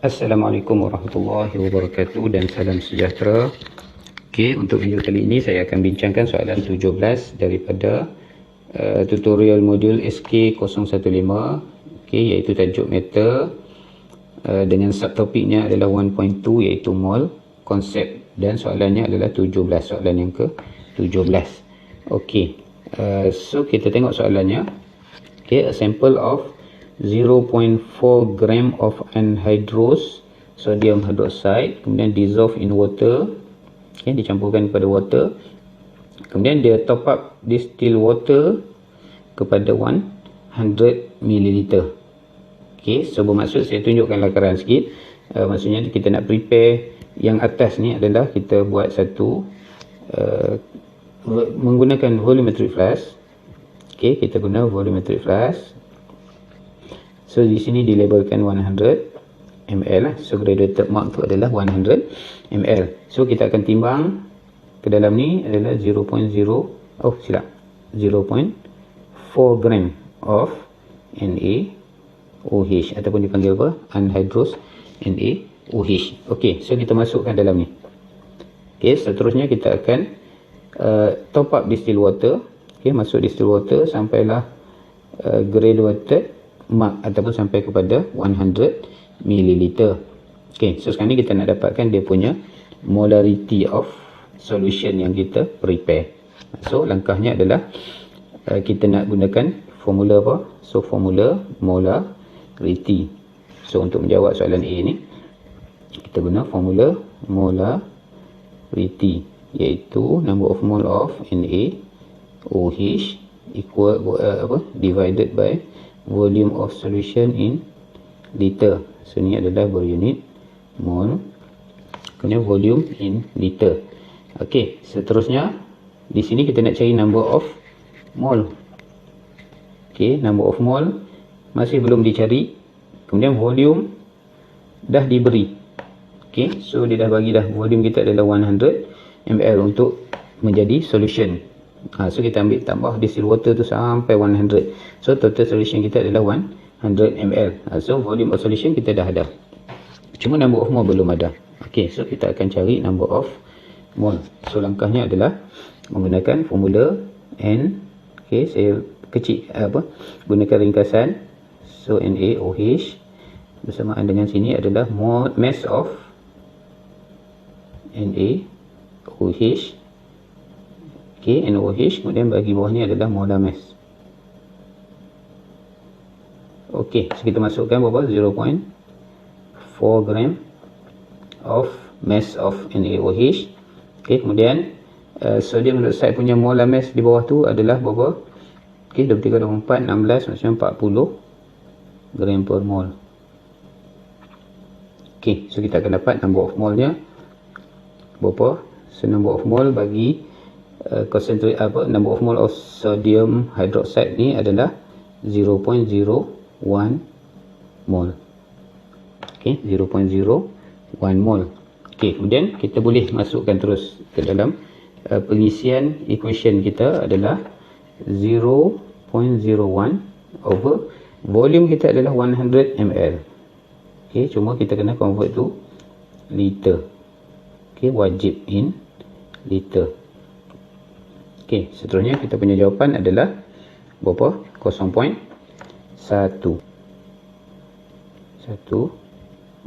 Assalamualaikum warahmatullahi wabarakatuh dan salam sejahtera. Okey, untuk video kali ini saya akan bincangkan soalan 17 daripada tutorial modul SK015, okey, iaitu tajuk meter dengan subtopiknya adalah 1.2 iaitu mol, konsep, dan soalannya adalah 17, soalan yang ke-17. Okey, so kita tengok soalannya. Okay, a sample of 0.4 gram of anhydrous sodium hydroxide kemudian dissolve in water, okay, dicampurkan kepada water, kemudian dia top up distilled water kepada 100 ml. Okay, so bermaksud saya tunjukkan lakaran sikit. Maksudnya kita nak prepare yang atas ni adalah kita buat satu menggunakan volumetric flask. Okay, kita guna volumetric flask. So di sini dilabelkan 100 ml. So graduated mark tu adalah 100 ml. So kita akan timbang ke dalam ni adalah 0.4 gram of NaOH ataupun dipanggil apa? Anhydrous NaOH. Okey, so kita masukkan dalam ni. Okey, seterusnya kita akan top up distilled water. Okey, masuk distilled water sampailah graduated mark ataupun sampai kepada 100 ml. Okey, so sekarang ni kita nak dapatkan dia punya molarity of solution yang kita prepare. So langkahnya adalah kita nak gunakan formula apa? So formula molarity. So untuk menjawab soalan A ni kita guna formula molarity, iaitu number of mole of NaOH equal divided by volume of solution in liter. So ni adalah berunit mol, kemudian volume in liter. Okey, seterusnya di sini kita nak cari number of mol. Okey, number of mol masih belum dicari. Kemudian volume dah diberi. Okey, so dia dah bagi dah volume kita adalah 100 ml untuk menjadi solution. So kita ambil tambah distilled water tu sampai 100. So total solution kita adalah 100 ml. So volume of solution kita dah ada, cuma number of mole belum ada. Okey, so kita akan cari number of mole. So langkahnya adalah menggunakan formula N. Okey, saya kecil gunakan ringkasan. So NaOH bersamaan dengan sini adalah mass of NaOH. Okay, NaOH, kemudian bagi bawah ni adalah molar mass. Okey, so kita masukkan berapa? 0.4 gram of mass of NaOH. Okey, kemudian sodium hydroxide punya molar mass di bawah tu adalah berapa? Okey, 23/4 16, maksudnya 40 gram per mol. Okey, so kita akan dapat number of mole nya berapa? So number of mole bagi concentrate number of mole of sodium hydroxide ni adalah 0.01 mol. Okey, 0.01 mol. Okey, kemudian kita boleh masukkan terus ke dalam pengisian equation kita adalah 0.01 over volume kita adalah 100 ml. Okey, cuma kita kena convert to liter. Okey, wajib in liter. Okey, seterusnya kita punya jawapan adalah berapa? 0.1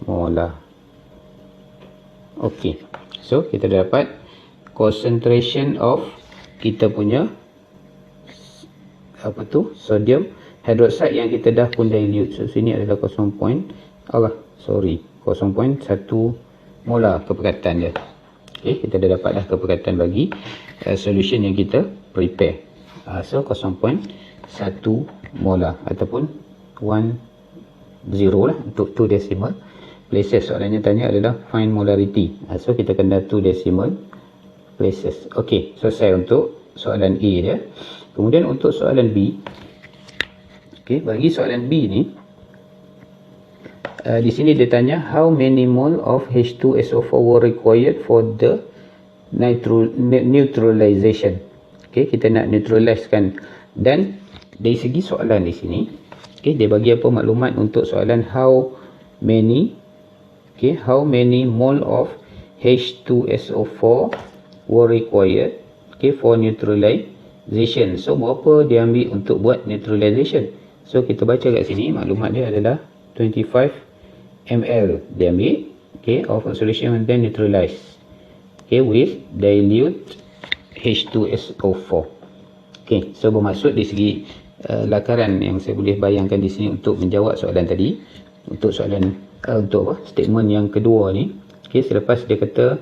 molar. Okey, so kita dapat concentration of kita punya sodium hydroxide yang kita dah pun dilute. So sini adalah 0.1 molar kepekatan dia. Okay, kita dah dapat dah kepekatan bagi solution yang kita prepare. So 0.1 molar ataupun 10 lah untuk 2 decimal places. Soalannya tanya adalah find molarity. So kita kena 2 decimal places. Okey, selesai untuk soalan A dia. Kemudian untuk soalan B. Okey, bagi soalan B ni di sini dia tanya how many mole of H2SO4 were required for the neutralization. Okey, kita nak neutralizekan. Dan dari segi soalan di sini, okey, dia bagi apa maklumat untuk soalan how many Okay, how many mole of H2SO4 were required, okay, for neutralization? So berapa dia ambil untuk buat neutralization? So kita baca kat sini, maklumat dia adalah 25 ml dia ambil, okay, of a solution and then neutralize, okay, with dilute H2SO4. okay, so bermaksud di segi lakaran yang saya boleh bayangkan di sini untuk menjawab soalan tadi, untuk soalan statement yang kedua ni, okay, selepas dia kata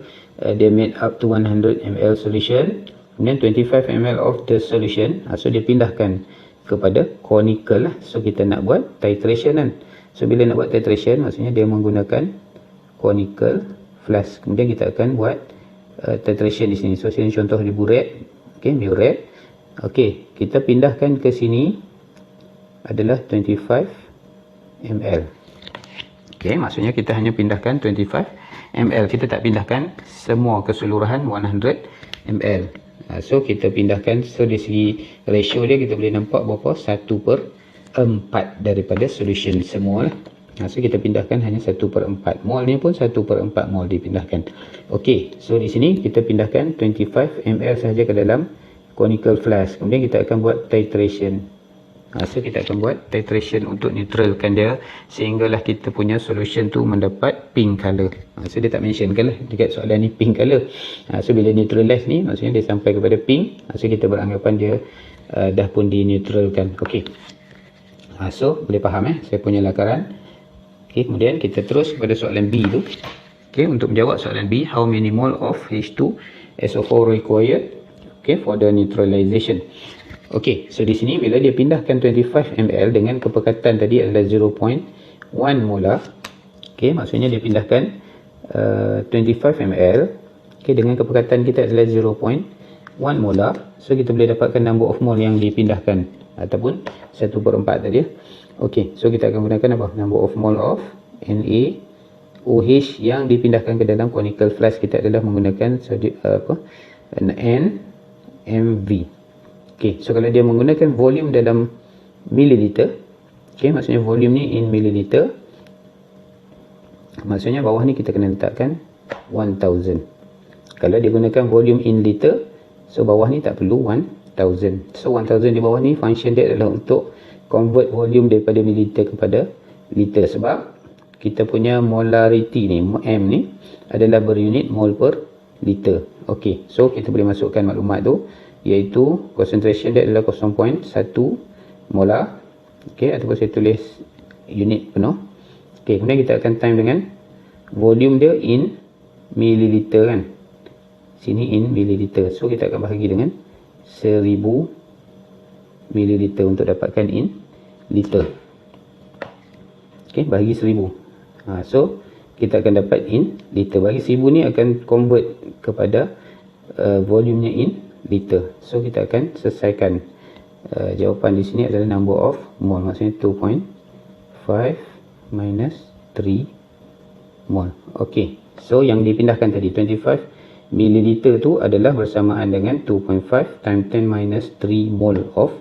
dia made up to 100 ml solution, kemudian 25 ml of the solution, so dia pindahkan kepada conical lah. So kita nak buat titration kan. So bila nak buat titration, maksudnya dia menggunakan conical flask. Kemudian kita akan buat titration di sini. So sini contoh di burette, okay, burette. Okay, kita pindahkan ke sini adalah 25 ml. Okay, maksudnya kita hanya pindahkan 25 ml. Kita tak pindahkan semua keseluruhan 100 ml. So kita pindahkan, so dari segi ratio dia kita boleh nampak berapa, 1/4 daripada solution semua lah. So kita pindahkan hanya 1/4. Mol ni pun 1/4 mol dipindahkan. Ok, so di sini kita pindahkan 25 ml sahaja ke dalam conical flask. Kemudian kita akan buat titration. So kita akan buat titration untuk neutralkan dia, sehinggalah kita punya solution tu mendapat pink color. So dia tak mentionkan lah dekat soalan ni pink color. So bila neutralize ni, maksudnya dia sampai kepada pink. So kita beranggapan dia dah pun dineutralkan. Ok, so boleh faham saya punya lakaran. Ok, kemudian kita terus kepada soalan B tu. Ok, untuk menjawab soalan B, how many mole of H2SO4 required, okay, for the neutralization. Ok, so di sini bila dia pindahkan 25 ml dengan kepekatan tadi adalah 0.1 molar. Ok, maksudnya dia pindahkan 25 ml, okay, dengan kepekatan kita adalah 0.1 molar. So kita boleh dapatkan number of mole yang dipindahkan ataupun 1/4 tadi. Ok, so kita akan gunakan apa? Number of mole of NaOH yang dipindahkan ke dalam conical flask kita adalah menggunakan NMV. Ok, so kalau dia menggunakan volume dalam mililiter, ok, maksudnya volume ni in mililiter, maksudnya bawah ni kita kena letakkan 1000. Kalau dia gunakan volume in liter, so bawah ni tak perlu 1000. So 1000 di bawah ni function dia adalah untuk convert volume daripada mililiter kepada liter, sebab kita punya molarity ni, M ni adalah berunit mol per liter. Ok, so kita boleh masukkan maklumat tu, iaitu concentration dia adalah 0.1 molar. Ok, ataupun saya tulis unit penuh. Ok, kemudian kita akan time dengan volume dia in mililiter kan. Sini in mililiter. So kita akan bahagi dengan 1000 mililiter untuk dapatkan in liter. Ok, bahagi 1000. So kita akan dapat in liter. Bagi 1000 ni akan convert kepada volumenya in liter. So kita akan selesaikan jawapan di sini adalah number of mole, maksudnya 2.5 minus 3 mole. Ok, so yang dipindahkan tadi 25 mililiter tu adalah bersamaan dengan 2.5 times 10 minus 3 mole of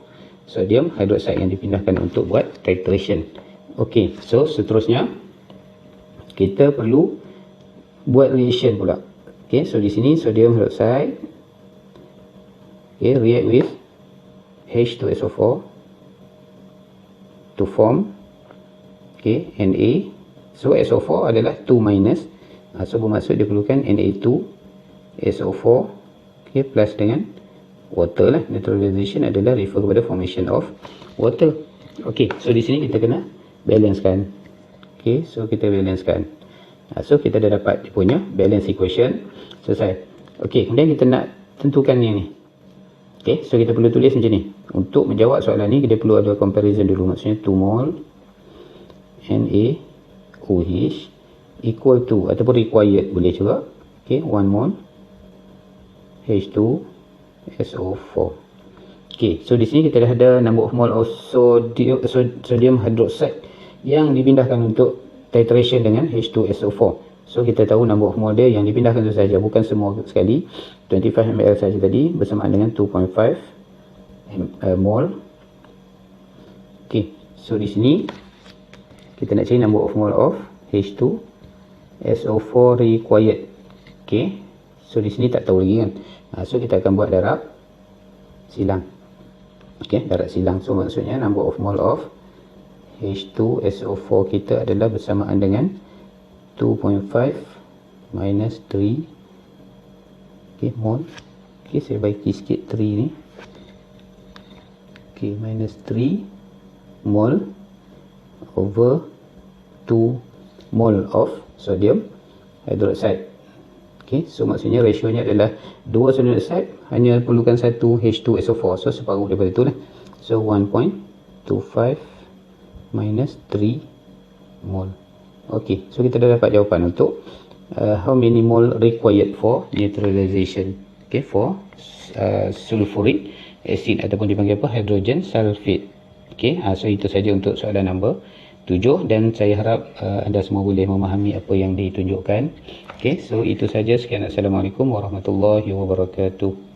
sodium hydroxide yang dipindahkan untuk buat titration. Ok, so seterusnya kita perlu buat reaction pula. Ok, so di sini sodium hydroxide, okay, react with H2SO4 to form, okay, Na. So SO4 adalah 2 minus, so bermaksud dia perlukan Na2SO4, okay, plus dengan water lah. Neutralization adalah refer kepada formation of water. Okay, so di sini kita kena balancekan. Okay, so kita balancekan. So kita dah dapat dia punya balance equation. Selesai. Okay, kemudian kita nak tentukan yang ni. Ok, so kita perlu tulis macam ni. Untuk menjawab soalan ni, kita perlu ada comparison dulu. Maksudnya 2 mol NaOH equal to, ataupun required boleh juga, ok, 1 mol H2SO4. ok, so di sini kita dah ada number of mole of sodium hydroxide yang dipindahkan untuk titration dengan H2SO4. So kita tahu number of mole dia yang dipindahkan itu saja, bukan semua sekali. 25 ml saja tadi bersamaan dengan 2.5 mol. Ok, so di sini kita nak cari number of mole of H2 SO4 required. Okay, so di sini tak tahu lagi kan. So kita akan buat darab silang. Okay, darab silang. So maksudnya number of mole of H2SO4 kita adalah bersamaan dengan 2.5 minus 3. Okay, mole. Okay, saya baiki sikit 3 ni. Okay, minus 3 mole over 2 mole of sodium hydroxide. Okay, so maksudnya rasionya adalah 2 sodium hydroxide hanya perlukan 1 H2SO4. So separuh daripada itu lah. So 1.25 minus 3 mole. Okay, so kita dah dapat jawapan untuk how many mole required for neutralization. Okay, for sulfuric acid ataupun dipanggil apa, hydrogen sulfate. Okay, so itu saja untuk soalan nombor 7 dan saya harap anda semua boleh memahami apa yang ditunjukkan. Okay, so itu saja. Sekian. Assalamualaikum warahmatullahi wabarakatuh.